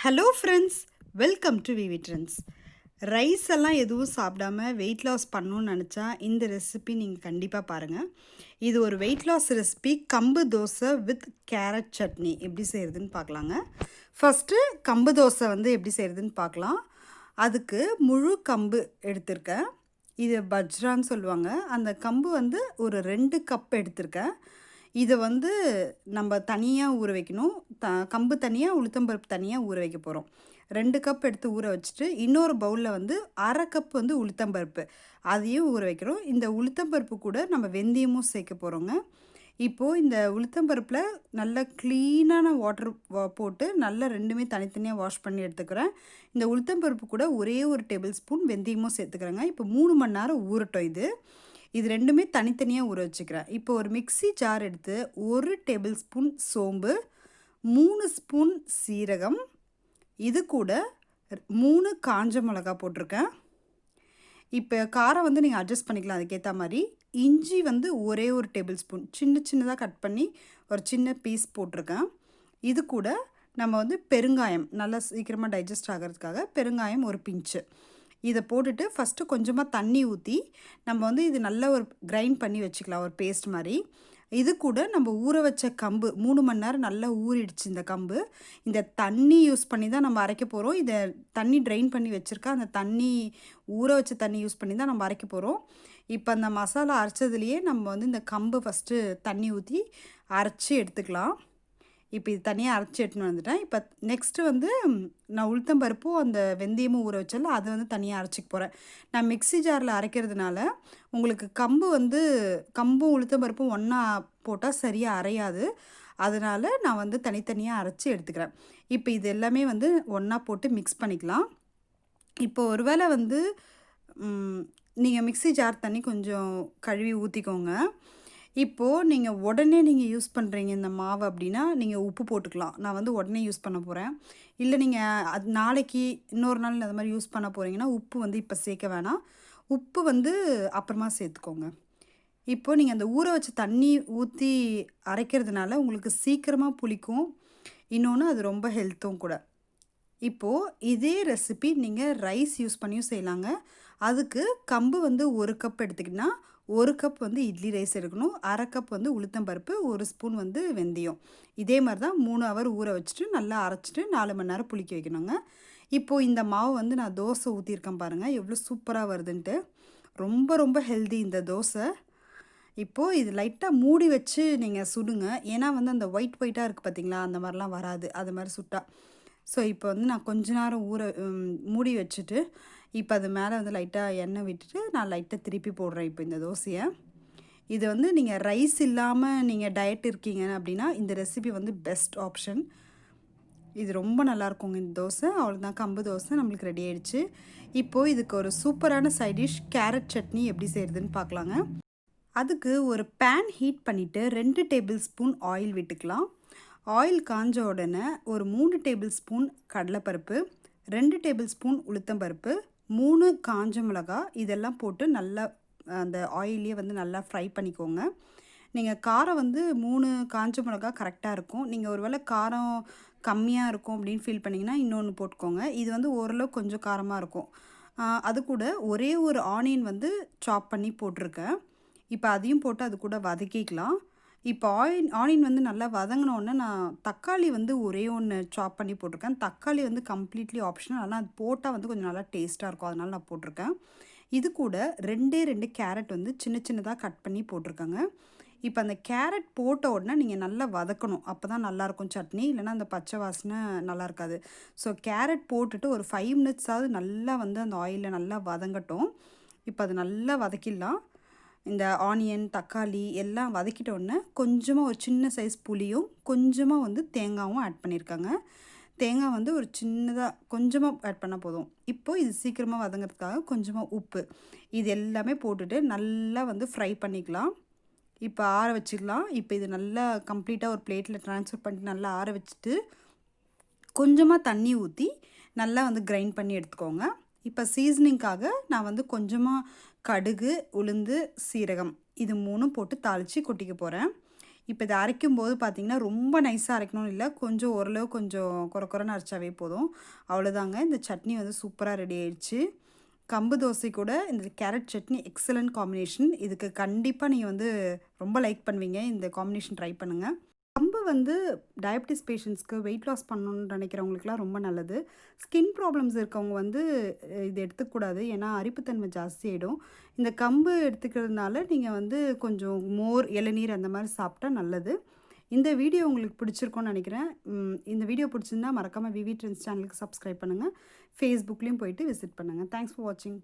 Hello friends, welcome to VV trends. Rice எல்லாம் எதுவும் சாப்பிடாம வெயிட் லாஸ் பண்ணணும்னு நினச்சா இந்த ரெசிபி நீங்கள் கண்டிப்பாக பாருங்கள். இது ஒரு வெயிட் லாஸ் ரெசிபி, கம்பு தோசை வித் கேரட் சட்னி எப்படி செய்கிறதுன்னு பார்க்கலாங்க. ஃபஸ்ட்டு கம்பு தோசை எப்படி செய்கிறதுன்னு பார்க்கலாம். அதுக்கு முழு கம்பு எடுத்திருக்கேன். இது பஜ்ரான்னு சொல்லுவாங்க. அந்த கம்பு ஒரு 2 கப் எடுத்திருக்கேன். இதை நம்ம தனியாக ஊற வைக்கணும். கம்பு தனியாக, உளுத்தம்பருப்பு தனியாக ஊற வைக்க போகிறோம். 2 கப் எடுத்து ஊற வச்சுட்டு இன்னொரு பவுலில் அரை கப் உளுத்தம்பருப்பு அதையும் ஊற வைக்கிறோம். இந்த உளுத்தம்பருப்பு கூட நம்ம வெந்தயமும் சேர்க்க போகிறோங்க. இப்போது இந்த உளுத்தம்பருப்பில் நல்லா க்ளீனான வாட்டர் போட்டு நல்லா ரெண்டுமே தனித்தனியாக வாஷ் பண்ணி எடுத்துக்கிறேன். இந்த உளுத்தம்பருப்பு கூட ஒரே ஒரு டேபிள் ஸ்பூன் வெந்தயமும் சேர்த்துக்கிறேங்க. இப்போ 3 மணி நேரம் ஊறட்டும். இது ரெண்டுமே தனித்தனியாக ஊற வச்சுக்கிறேன். இப்போ ஒரு மிக்ஸி ஜார் எடுத்து 1 டேபிள் ஸ்பூன் சோம்பு, 3 ஸ்பூன் சீரகம், இது கூட 3 காஞ்ச மிளகா போட்டிருக்கேன். இப்போ காரம் நீங்கள் அட்ஜஸ்ட் பண்ணிக்கலாம் அதுக்கேற்ற மாதிரி. இஞ்சி ஒரே ஒரு டேபிள் ஸ்பூன் சின்னதாக கட் பண்ணி ஒரு சின்ன பீஸ் போட்டிருக்கேன். இது கூட நம்ம பெருங்காயம், நல்லா சீக்கிரமாக டைஜஸ்ட் ஆகிறதுக்காக பெருங்காயம் ஒரு பிஞ்சு. இதை போட்டுட்டு ஃபஸ்ட்டு கொஞ்சமாக தண்ணி ஊற்றி நம்ம இது நல்லா ஒரு கிரைண்ட் பண்ணி வச்சுக்கலாம், ஒரு பேஸ்ட் மாதிரி. இது கூட நம்ம ஊற வச்ச கம்பு 3 மணி நேரம் நல்லா ஊறிடுச்சு இந்த கம்பு. இந்த தண்ணி யூஸ் பண்ணி தான் நம்ம அரைக்க போகிறோம். இதை தண்ணி ட்ரைன் பண்ணி வச்சுருக்கேன். அந்த தண்ணி ஊற வச்ச தண்ணி யூஸ் பண்ணி தான் நம்ம அரைக்க போகிறோம். இப்போ அந்த மசாலா அரைச்சதுலேயே நம்ம இந்த கம்பு ஃபஸ்ட்டு தண்ணி ஊற்றி அரைச்சி எடுத்துக்கலாம். இப்போ இது தனியாக அரைச்சி எடுத்துன்னு வந்துட்டேன். இப்போ நெக்ஸ்ட்டு நான் உளுத்தம்பருப்பும் அந்த வெந்தயமும் ஊற வச்சால அதை தனியாக அரைச்சிக்க போகிறேன். நான் மிக்ஸி ஜாரில் அரைக்கிறதுனால உங்களுக்கு கம்பும் உளுத்தம்பருப்பும் ஒன்றா போட்டால் சரியாக அரையாது. அதனால் நான் தனித்தனியாக அரைச்சி எடுத்துக்கிறேன். இப்போ இது எல்லாமே ஒன்றா போட்டு மிக்ஸ் பண்ணிக்கலாம். இப்போ ஒரு வேளை நீங்கள் மிக்ஸி ஜார் தண்ணி கொஞ்சம் கழுவி ஊற்றிக்கோங்க. இப்போது நீங்கள் உடனே யூஸ் பண்ணுறீங்க இந்த மாவு அப்படின்னா நீங்கள் உப்பு போட்டுக்கலாம். நான் உடனே யூஸ் பண்ண போகிறேன். இல்லை நீங்கள் அது நாளைக்கு இன்னொரு நாள் அது மாதிரி யூஸ் பண்ண போகிறீங்கன்னா உப்பு இப்போ சேர்க்க வேணாம். உப்பு அப்புறமா சேர்த்துக்கோங்க. இப்போது நீங்கள் அந்த ஊற வச்ச தண்ணி ஊற்றி அரைக்கிறதுனால உங்களுக்கு சீக்கிரமாக புளிக்கும். இன்னொன்று அது ரொம்ப ஹெல்த்தும் கூட. இப்போது இதே ரெசிபி நீங்கள் ரைஸ் யூஸ் பண்ணியும் செய்யலாங்க. அதுக்கு கம்பு 1 கப் எடுத்துக்கிட்டிங்கன்னா 1 கப் இட்லி ரைஸ் எடுக்கணும். அரை கப் உளுத்தம்பருப்பு, 1 ஸ்பூன் வெந்தயம். இதே மாதிரி தான் 3 ஹவர் ஊற வச்சுட்டு நல்லா அரைச்சிட்டு 4 மணி நேரம் புளிக்க வைக்கணுங்க. இப்போது இந்த மாவு நான் தோசை ஊற்றிருக்கேன் பாருங்கள், எவ்வளோ சூப்பராக வருதுன்ட்டு. ரொம்ப ரொம்ப ஹெல்தி இந்த தோசை. இப்போது இது லைட்டாக மூடி வச்சு நீங்கள் சுடுங்க. ஏன்னா அந்த ஒயிட்டாக இருக்குது பார்த்தீங்களா, அந்த மாதிரிலாம் வராது அது மாதிரி சுட்டா. ஸோ இப்போ நான் கொஞ்ச நேரம் மூடி வச்சுட்டு இப்போ அது மேலே லைட்டாக எண்ணெய் விட்டுட்டு நான் லைட்டாக திருப்பி போடுறேன் இப்போ இந்த தோசையை. இது நீங்கள் ரைஸ் இல்லாமல் நீங்கள் டயட் இருக்கீங்க அப்படின்னா இந்த ரெசிபி பெஸ்ட் ஆப்ஷன். இது ரொம்ப நல்லாயிருக்குங்க இந்த தோசை. அவ்வளோதான், கம்பு தோசை நம்மளுக்கு ரெடி ஆகிடுச்சு. இப்போது இதுக்கு ஒரு சூப்பரான சைட் டிஷ் கேரட் சட்னி எப்படி செய்கிறதுன்னு பார்க்கலாங்க. அதுக்கு ஒரு பேன் ஹீட் பண்ணிவிட்டு 2 டேபிள் ஸ்பூன் ஆயில் விட்டுக்கலாம். ஆயில் காஞ்ச உடனே ஒரு 3 டேபிள் ஸ்பூன் கடலைப்பருப்பு, 2 டேபிள் ஸ்பூன் உளுத்தம்பருப்பு, 3 காஞ்ச மிளகா இதெல்லாம் போட்டு நல்லா அந்த ஆயிலே நல்லா ஃப்ரை பண்ணிக்கோங்க. நீங்கள் காரம் 3 காஞ்ச மிளகா கரெக்டாக இருக்கும். நீங்கள் ஒரு வேளை காரம் கம்மியாக இருக்கும் அப்படின்னு ஃபீல் பண்ணிங்கன்னா இன்னொன்று போட்டுக்கோங்க. இது ஓரளவு கொஞ்சம் காரமாக இருக்கும். அது கூட ஒரே ஒரு ஆனியன் சாப் பண்ணி போட்டிருக்கேன். இப்போ அதையும் போட்டு அது கூட வதக்கிக்கலாம். இப்போ ஆனியன் நல்லா வதங்கினோடனே நான் தக்காளி ஒரே ஒன்று சாப் பண்ணி போட்டிருக்கேன். தக்காளி கம்ப்ளீட்லி ஆப்ஷனல், ஆனால் அது போட்டால் கொஞ்சம் நல்லா டேஸ்ட்டாக இருக்கும், அதனால் நான் போட்டிருக்கேன். இது கூட 2 கேரட் சின்ன சின்னதாக கட் பண்ணி போட்டிருக்கேங்க. இப்போ அந்த கேரட் போட்ட உடனே நீங்கள் நல்லா வதக்கணும், அப்போ தான் நல்லாயிருக்கும் சட்னி. இல்லைனா அந்த பச்சை வாசனை நல்லா இருக்காது. ஸோ கேரட் போட்டுட்டு ஒரு 5 மினிட்ஸாவது நல்லா அந்த ஆயிலில் நல்லா வதங்கட்டும். இப்போ அது நல்லா வதக்கிடலாம். இந்த ஆனியன் தக்காளி எல்லாம் வதக்கிட்டோடனே கொஞ்சமாக ஒரு சின்ன சைஸ் புளியும் கொஞ்சமாக தேங்காயும் ஆட் பண்ணியிருக்காங்க. தேங்காய் ஒரு சின்னதாக கொஞ்சமாக ஆட் பண்ணால் போதும். இப்போது இது சீக்கிரமாக வதங்கிறதுக்காக கொஞ்சமாக உப்பு இது எல்லாமே போட்டுட்டு நல்லா ஃப்ரை பண்ணிக்கலாம். இப்போ ஆற வச்சுக்கலாம். இப்போ இது நல்லா கம்ப்ளீட்டாக ஒரு பிளேட்டில் ட்ரான்ஸ்ஃபர் பண்ணிட்டு நல்லா ஆற வச்சுட்டு கொஞ்சமாக தண்ணி ஊற்றி நல்லா கிரைண்ட் பண்ணி எடுத்துக்கோங்க. இப்போ சீசனிங்காக நான் கொஞ்சமாக கடுகு, உளுந்து, சீரகம் இது 3ம் போட்டு தாளித்து கொட்டிக்க போகிறேன். இப்போ இதை அரைக்கும்போது பார்த்தீங்கன்னா ரொம்ப நைஸாக அரைக்கணும்னு இல்லை, கொஞ்சம் ஓரளவு கொஞ்சம் கொர கொரன்னு அரைச்சாவே போதும். அவ்வளோதாங்க, இந்த சட்னி வந்து சூப்பராக ரெடி ஆயிடுச்சு. கம்பு தோசை கூட இந்த கேரட் சட்னி எக்ஸலண்ட் காம்பினேஷன். இதுக்கு கண்டிப்பாக நீங்கள் வந்து ரொம்ப லைக் பண்ணுவீங்க. இந்த காம்பினேஷன் ட்ரை பண்ணுங்கள். கம்பு வந்து டயபிட்டிஸ் பேஷண்ட்ஸ்க்கு வெயிட் லாஸ் பண்ணணும்னு நினைக்கிறவங்களுக்குலாம் ரொம்ப நல்லது. ஸ்கின் ப்ராப்ளம்ஸ் இருக்கவங்க வந்து இது எடுத்துக்கக்கூடாது. ஏன்னா அரிப்புத்தன்மை ஜாஸ்தியாயிடும். இந்த கம்பு எடுத்துக்கிறதுனால நீங்கள் வந்து கொஞ்சம் மோர், இளநீர் அந்த மாதிரி சாப்பிட்டா நல்லது. இந்த வீடியோ உங்களுக்கு பிடிச்சிருக்கும்னு நினைக்கிறேன். இந்த வீடியோ பிடிச்சிருந்தா மறக்காமல் விவி ட்ரெண்ட்ஸ் சேனலுக்கு சப்ஸ்கிரைப் பண்ணுங்கள். ஃபேஸ்புக்லேயும் போயிட்டு விசிட் பண்ணுங்கள். தேங்க்ஸ் ஃபார் வாட்சிங்.